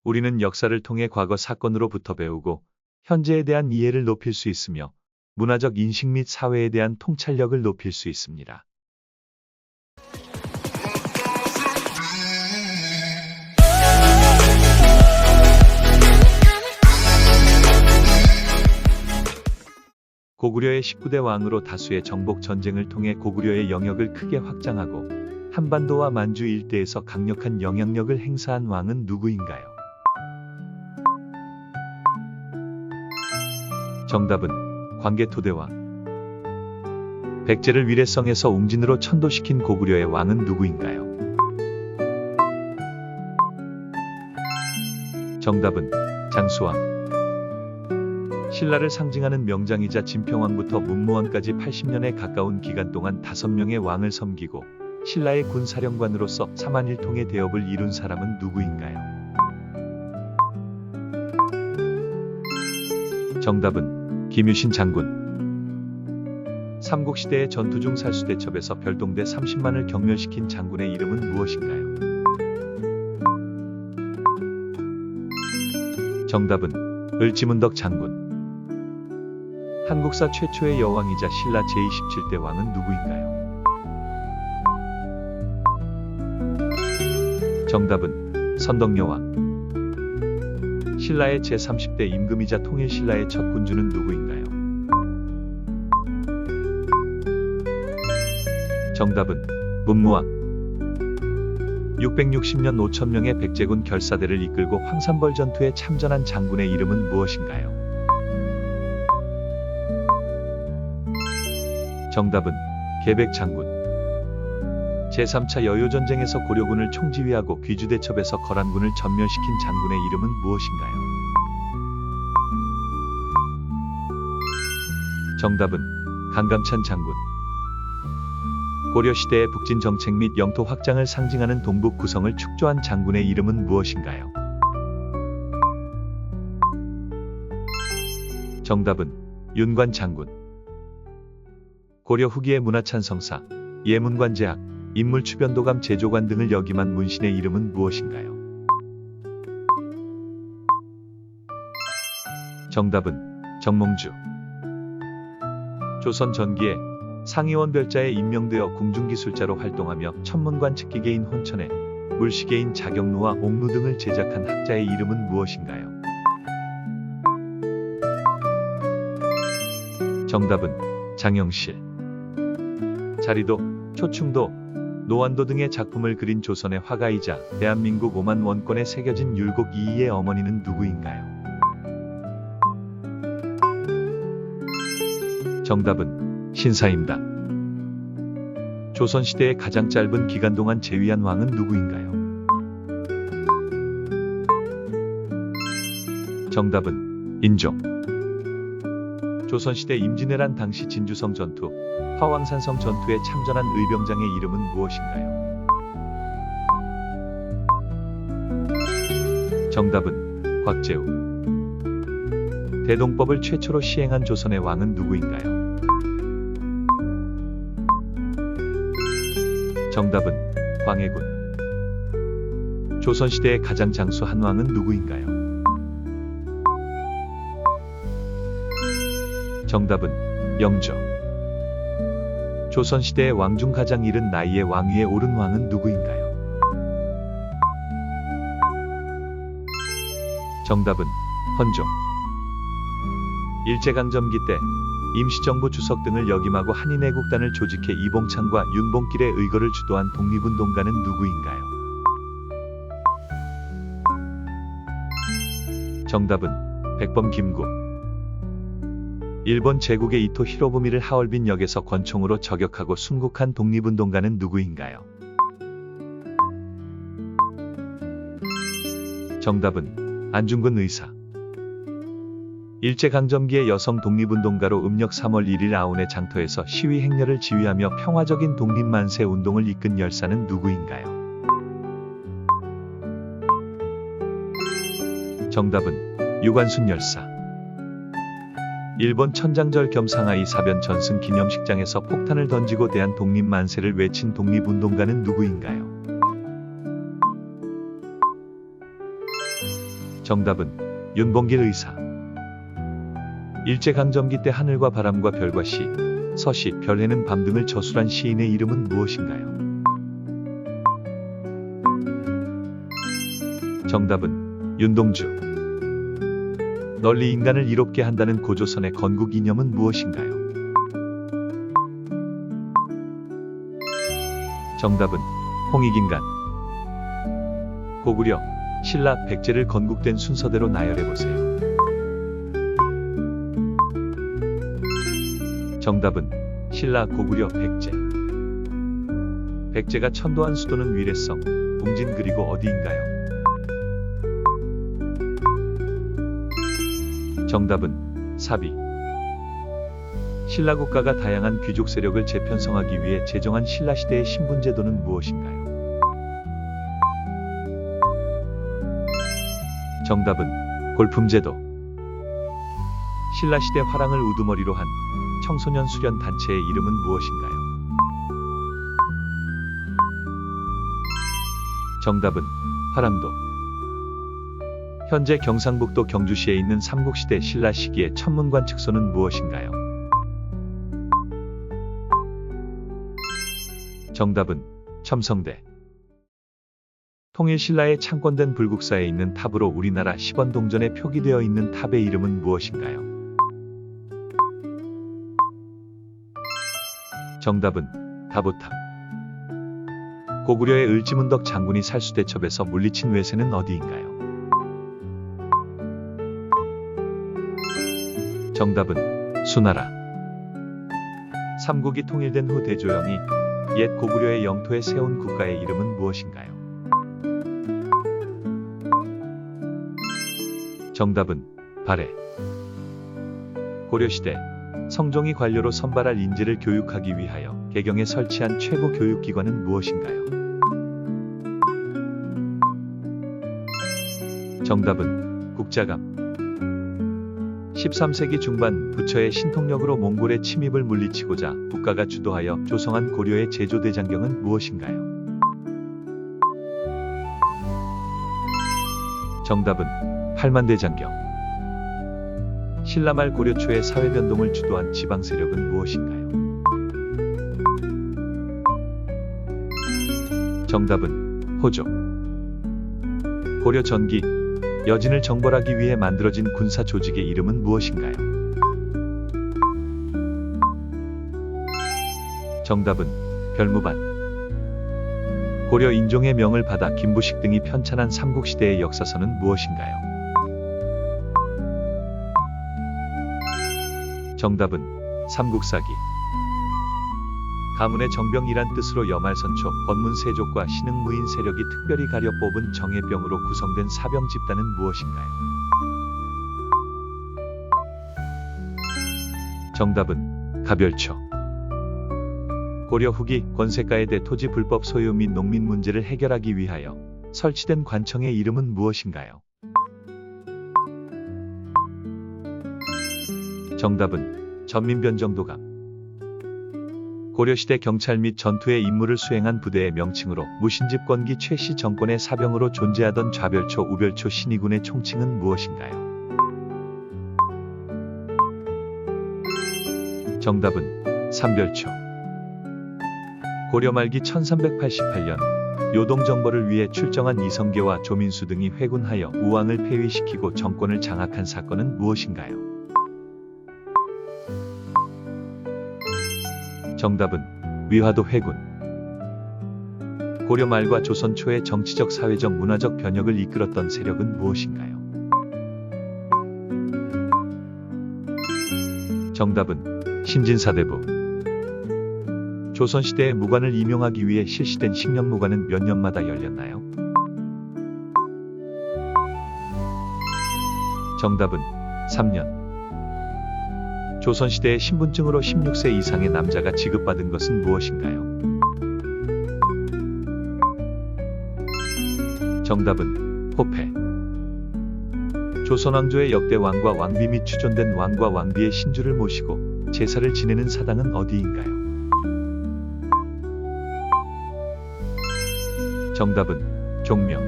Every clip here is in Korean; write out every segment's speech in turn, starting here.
우리는 역사를 통해 과거 사건으로부터 배우고 현재에 대한 이해를 높일 수 있으며 문화적 인식 및 사회에 대한 통찰력을 높일 수 있습니다. 고구려의 19대 왕으로 다수의 정복 전쟁을 통해 고구려의 영역을 크게 확장하고 한반도와 만주 일대에서 강력한 영향력을 행사한 왕은 누구인가요? 정답은 광개토대왕. 백제를 위례성에서 웅진으로 천도시킨 고구려의 왕은 누구인가요? 정답은 장수왕. 신라를 상징하는 명장이자 진평왕부터 문무왕까지 80년에 가까운 기간 동안 5명의 왕을 섬기고 신라의 군사령관으로서 3만1통의 대업을 이룬 사람은 누구인가요? 정답은 김유신 장군. 삼국시대의 전투 중 살수대첩에서 별동대 30만을 경멸시킨 장군의 이름은 무엇인가요? 정답은 을지문덕 장군. 한국사 최초의 여왕이자 신라 제27대 왕은 누구인가요? 정답은 선덕여왕. 신라의 제30대 임금이자 통일신라의 첫 군주는 누구인가요? 정답은 문무왕. 660년 5천명의 백제군 결사대를 이끌고 황산벌 전투에 참전한 장군의 이름은 무엇인가요? 정답은 계백장군. 제3차 여요전쟁에서 고려군을 총지휘하고 귀주대첩에서 거란군을 전멸시킨 장군의 이름은 무엇인가요? 정답은 강감찬 장군. 고려시대의 북진 정책 및 영토 확장을 상징하는 동북 구성을 축조한 장군의 이름은 무엇인가요? 정답은 윤관 장군. 고려 후기의 문화찬성사, 예문관제학, 인물추변도감 제조관 등을 역임한 문신의 이름은 무엇인가요? 정답은 정몽주. 조선 전기에 상의원 별자에 임명되어 궁중기술자로 활동하며 천문관 측기계인 혼천에, 물시계인 자경루와 옥루 등을 제작한 학자의 이름은 무엇인가요? 정답은 장영실. 자리도, 초충도, 노안도 등의 작품을 그린 조선의 화가이자 대한민국 오만 원권에 새겨진 율곡 이이의 어머니는 누구인가요? 정답은 신사임당. 조선시대의 가장 짧은 기간 동안 재위한 왕은 누구인가요? 정답은 인종. 조선시대 임진왜란 당시 진주성 전투, 화왕산성 전투에 참전한 의병장의 이름은 무엇인가요? 정답은 곽재우. 대동법을 최초로 시행한 조선의 왕은 누구인가요? 정답은 광해군. 조선시대의 가장 장수한 왕은 누구인가요? 정답은 영조. 조선시대의 왕 중 가장 이른 나이에 왕위에 오른 왕은 누구인가요? 정답은 헌종. 일제강점기 때 임시정부 주석 등을 역임하고 한인애국단을 조직해 이봉창과 윤봉길의 의거를 주도한 독립운동가는 누구인가요? 정답은 백범 김구. 일본 제국의 이토 히로부미를 하얼빈 역에서 권총으로 저격하고 순국한 독립운동가는 누구인가요? 정답은 안중근 의사. 일제강점기의 여성 독립운동가로 음력 3월 1일 아온의 장터에서 시위 행렬을 지휘하며 평화적인 독립만세 운동을 이끈 열사는 누구인가요? 정답은 유관순 열사. 일본 천장절 겸 상하이 사변 전승 기념식장에서 폭탄을 던지고 대한 독립만세를 외친 독립운동가는 누구인가요? 정답은 윤봉길 의사. 일제강점기 때 하늘과 바람과 별과 시, 서시, 별해는 밤 등을 저술한 시인의 이름은 무엇인가요? 정답은 윤동주. 널리 인간을 이롭게 한다는 고조선의 건국 이념은 무엇인가요? 정답은 홍익인간. 고구려, 신라, 백제를 건국된 순서대로 나열해보세요. 정답은 신라, 고구려, 백제. 백제가 천도한 수도는 위례성, 웅진 그리고 어디인가요? 정답은 사비. 신라 국가가 다양한 귀족 세력을 재편성하기 위해 제정한 신라시대의 신분제도는 무엇인가요? 정답은 골품제도. 신라시대 화랑을 우두머리로 한 청소년 수련 단체의 이름은 무엇인가요? 정답은 화랑도. 현재 경상북도 경주시에 있는 삼국시대 신라 시기의 천문관 측소는 무엇인가요? 정답은 첨성대. 통일 신라의 창건된 불국사에 있는 탑으로 우리나라 10원 동전에 표기되어 있는 탑의 이름은 무엇인가요? 정답은 다보탑. 고구려의 을지문덕 장군이 살수대첩에서 물리친 외세는 어디인가요? 정답은 수나라. 삼국이 통일된 후 대조영이 옛 고구려의 영토에 세운 국가의 이름은 무엇인가요? 정답은 발해. 고려시대 성종이 관료로 선발할 인재를 교육하기 위하여 개경에 설치한 최고 교육기관은 무엇인가요? 정답은 국자감. 13세기 중반 부처의 신통력으로 몽골의 침입을 물리치고자 국가가 주도하여 조성한 고려의 제조대장경은 무엇인가요? 정답은 팔만대장경. 신라 말 고려 초의 사회변동을 주도한 지방세력은 무엇인가요? 정답은 호조. 고려 전기 여진을 정벌하기 위해 만들어진 군사 조직의 이름은 무엇인가요? 정답은 별무반. 고려 인종의 명을 받아 김부식 등이 편찬한 삼국시대의 역사서는 무엇인가요? 정답은 삼국사기. 가문의 정병이란 뜻으로 여말선초, 권문세족과 신흥무인 세력이 특별히 가려 뽑은 정예병으로 구성된 사병 집단은 무엇인가요? 정답은 가별초. 고려 후기 권세가의 대토지 불법 소유 및 농민 문제를 해결하기 위하여 설치된 관청의 이름은 무엇인가요? 정답은 전민변정도감. 고려시대 경찰 및 전투의 임무를 수행한 부대의 명칭으로 무신집권기 최씨 정권의 사병으로 존재하던 좌별초, 우별초, 신의군의 총칭은 무엇인가요? 정답은 삼별초. 고려 말기 1388년 요동정벌을 위해 출정한 이성계와 조민수 등이 회군하여 우왕을 폐위시키고 정권을 장악한 사건은 무엇인가요? 정답은 위화도 회군. 고려 말과 조선 초의 정치적, 사회적, 문화적 변혁을 이끌었던 세력은 무엇인가요? 정답은 신진사대부. 조선시대의 무관을 임용하기 위해 실시된 식년무관은 몇 년마다 열렸나요? 정답은 3년. 조선시대의 신분증으로 16세 이상의 남자가 지급받은 것은 무엇인가요? 정답은 호패. 조선왕조의 역대 왕과 왕비 및 추존된 왕과 왕비의 신주를 모시고 제사를 지내는 사당은 어디인가요? 정답은 종묘.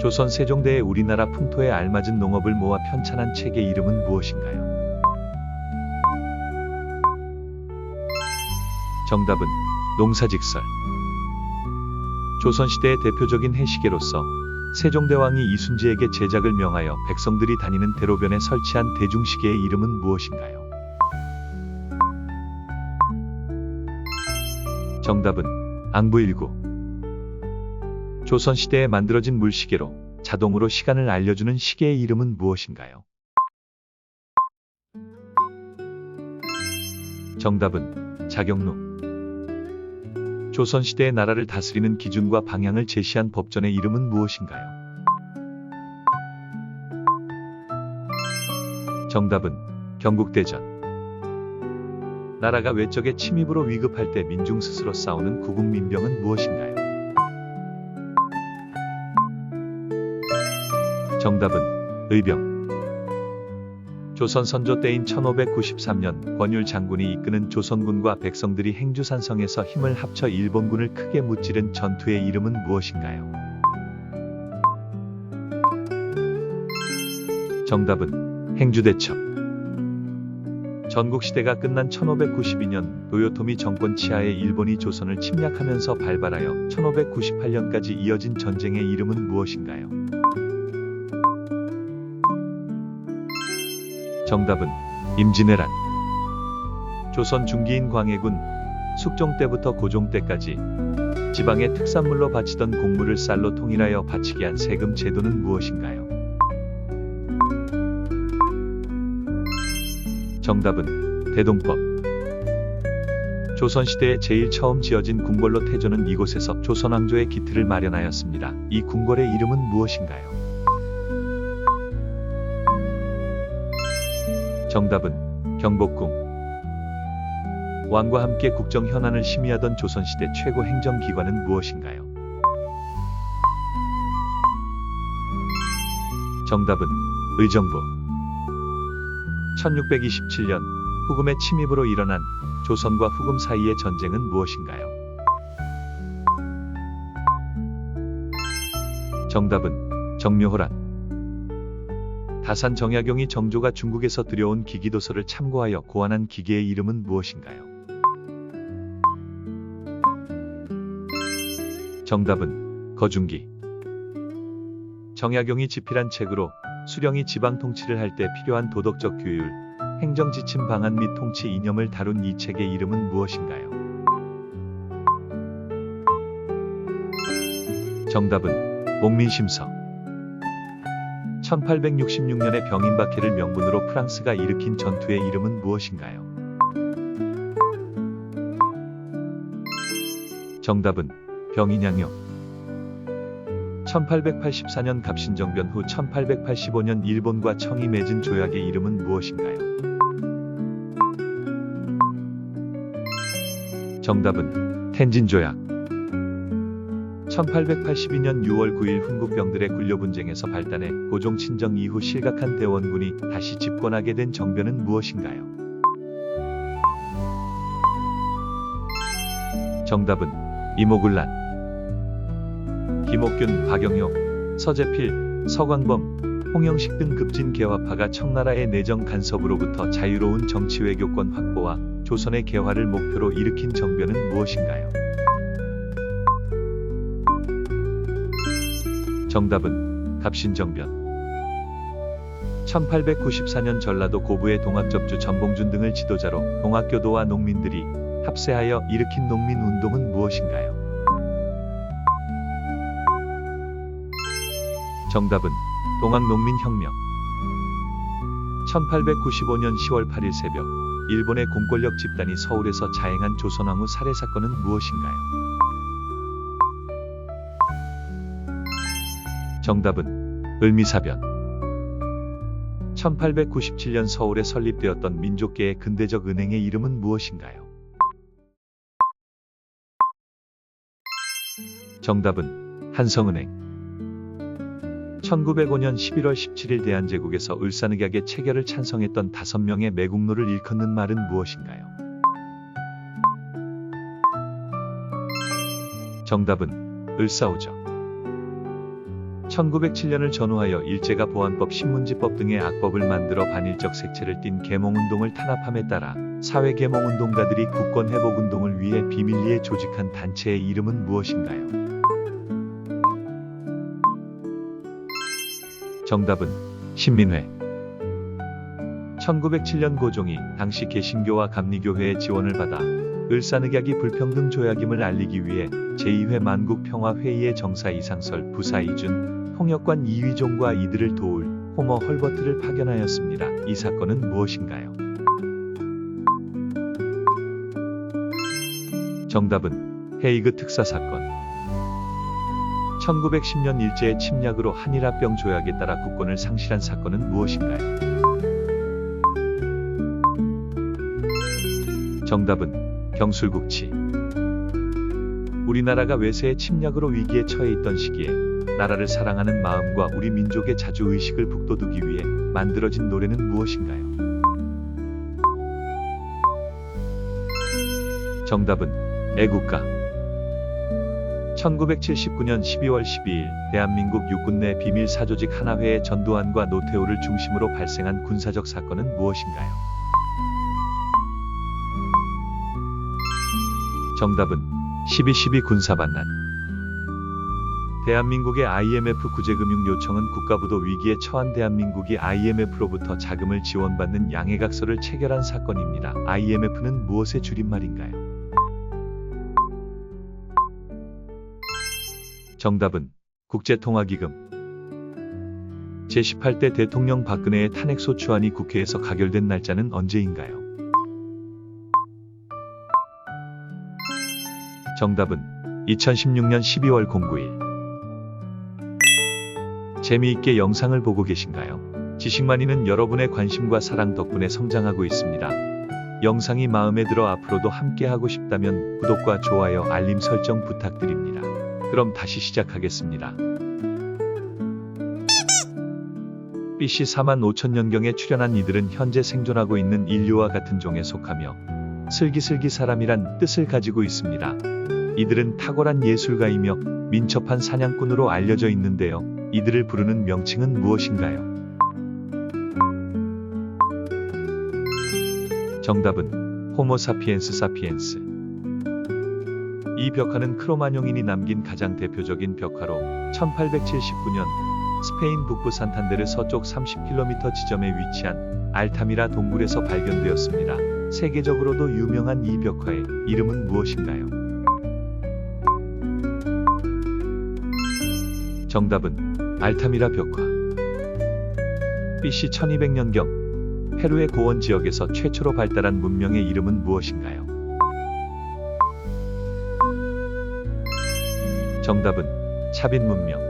조선 세종대의 우리나라 풍토에 알맞은 농업을 모아 편찬한 책의 이름은 무엇인가요? 정답은 농사직설. 조선시대의 대표적인 해시계로서 세종대왕이 이순지에게 제작을 명하여 백성들이 다니는 대로변에 설치한 대중시계의 이름은 무엇인가요? 정답은 앙부일구. 조선시대에 만들어진 물시계로 자동으로 시간을 알려주는 시계의 이름은 무엇인가요? 정답은 자경루. 조선시대의 나라를 다스리는 기준과 방향을 제시한 법전의 이름은 무엇인가요? 정답은 경국대전. 나라가 외적의 침입으로 위급할 때 민중 스스로 싸우는 구국민병은 무엇인가요? 정답은 의병. 조선 선조 때인 1593년 권율 장군이 이끄는 조선군과 백성들이 행주산성에서 힘을 합쳐 일본군을 크게 무찌른 전투의 이름은 무엇인가요? 정답은 행주대첩. 전국시대가 끝난 1592년 도요토미 정권 치하의 일본이 조선을 침략하면서 발발하여 1598년까지 이어진 전쟁의 이름은 무엇인가요? 정답은 임진왜란. 조선 중기인 광해군 숙종 때부터 고종 때까지 지방의 특산물로 바치던 곡물을 쌀로 통일하여 바치게 한 세금 제도는 무엇인가요? 정답은 대동법. 조선시대에 제일 처음 지어진 궁궐로 태조는 이곳에서 조선왕조의 기틀을 마련하였습니다. 이 궁궐의 이름은 무엇인가요? 정답은 경복궁. 왕과 함께 국정 현안을 심의하던 조선시대 최고 행정기관은 무엇인가요? 정답은 의정부. 1627년 후금의 침입으로 일어난 조선과 후금 사이의 전쟁은 무엇인가요? 정답은 정묘호란. 다산 정약용이 정조가 중국에서 들여온 기기도서를 참고하여 고안한 기계의 이름은 무엇인가요? 정답은 거중기. 정약용이 집필한 책으로 수령이 지방 통치를 할 때 필요한 도덕적 규율, 행정 지침 방안 및 통치 이념을 다룬 이 책의 이름은 무엇인가요? 정답은 목민심서. 1866년에 병인박해를 명분으로 프랑스가 일으킨 전투의 이름은 무엇인가요? 정답은 병인양요. 1884년 갑신정변 후 1885년 일본과 청이 맺은 조약의 이름은 무엇인가요? 정답은 텐진조약. 1882년 6월 9일 훈국병들의 굴려분쟁에서 발단해 고종 친정 이후 실각한 대원군이 다시 집권하게 된 정변은 무엇인가요? 정답은 이모군란. 김옥균, 박영효, 서재필, 서광범, 홍영식 등 급진 개화파가 청나라의 내정 간섭으로부터 자유로운 정치 외교권 확보와 조선의 개화를 목표로 일으킨 정변은 무엇인가요? 정답은 갑신정변. 1894년 전라도 고부의 동학접주 전봉준 등을 지도자로 동학교도와 농민들이 합세하여 일으킨 농민운동은 무엇인가요? 정답은 동학농민혁명. 1895년 10월 8일 새벽 일본의 공권력 집단이 서울에서 자행한 조선왕후 살해 사건은 무엇인가요? 정답은 을미사변. 1897년 서울에 설립되었던 민족계의 근대적 은행의 이름은 무엇인가요? 정답은 한성은행. 1905년 11월 17일 대한제국에서 을사늑약의 체결을 찬성했던 5명의 매국노를 일컫는 말은 무엇인가요? 정답은 을사오죠. 1907년을 전후하여 일제가 보안법, 신문지법 등의 악법을 만들어 반일적 색채를 띤 계몽운동을 탄압함에 따라 사회계몽운동가들이 국권회복운동을 위해 비밀리에 조직한 단체의 이름은 무엇인가요? 정답은 신민회. 1907년 고종이 당시 개신교와 감리교회의 지원을 받아 을사늑약이 불평등 조약임을 알리기 위해 제2회 만국평화회의의 정사 이상설, 부사 이준, 통역관 이휘종과 이들을 도울 호머 헐버트를 파견하였습니다. 이 사건은 무엇인가요? 정답은 헤이그 특사사건. 1910년 일제의 침략으로 한일합병 조약에 따라 국권을 상실한 사건은 무엇인가요? 정답은 경술국치. 우리나라가 외세의 침략으로 위기에 처해 있던 시기에 나라를 사랑하는 마음과 우리 민족의 자주의식을 북돋우기 위해 만들어진 노래는 무엇인가요? 정답은 애국가. 1979년 12월 12일 대한민국 육군 내 비밀 사조직 하나회의 전두환과 노태우를 중심으로 발생한 군사적 사건은 무엇인가요? 정답은 12.12 군사반란. 대한민국의 IMF 구제금융 요청은 국가부도 위기에 처한 대한민국이 IMF로부터 자금을 지원받는 양해각서를 체결한 사건입니다. IMF는 무엇의 줄임말인가요? 정답은 국제통화기금. 제18대 대통령 박근혜의 탄핵소추안이 국회에서 가결된 날짜는 언제인가요? 정답은 2016년 12월 09일. 재미있게 영상을 보고 계신가요? 지식만이는 여러분의 관심과 사랑 덕분에 성장하고 있습니다. 영상이 마음에 들어 앞으로도 함께하고 싶다면 구독과 좋아요, 알림 설정 부탁드립니다. 그럼 다시 시작하겠습니다. BC 45,000년경에 출현한 이들은 현재 생존하고 있는 인류와 같은 종에 속하며 슬기슬기 사람이란 뜻을 가지고 있습니다. 이들은 탁월한 예술가이며 민첩한 사냥꾼으로 알려져 있는데요. 이들을 부르는 명칭은 무엇인가요? 정답은 호모 사피엔스 사피엔스. 이 벽화는 크로마뇽인이 남긴 가장 대표적인 벽화로 1879년 스페인 북부 산탄데르 서쪽 30km 지점에 위치한 알타미라 동굴에서 발견되었습니다. 세계적으로도 유명한 이 벽화의 이름은 무엇인가요? 정답은 알타미라 벽화. BC 1200년경 페루의 고원 지역에서 최초로 발달한 문명의 이름은 무엇인가요? 정답은 차빈 문명.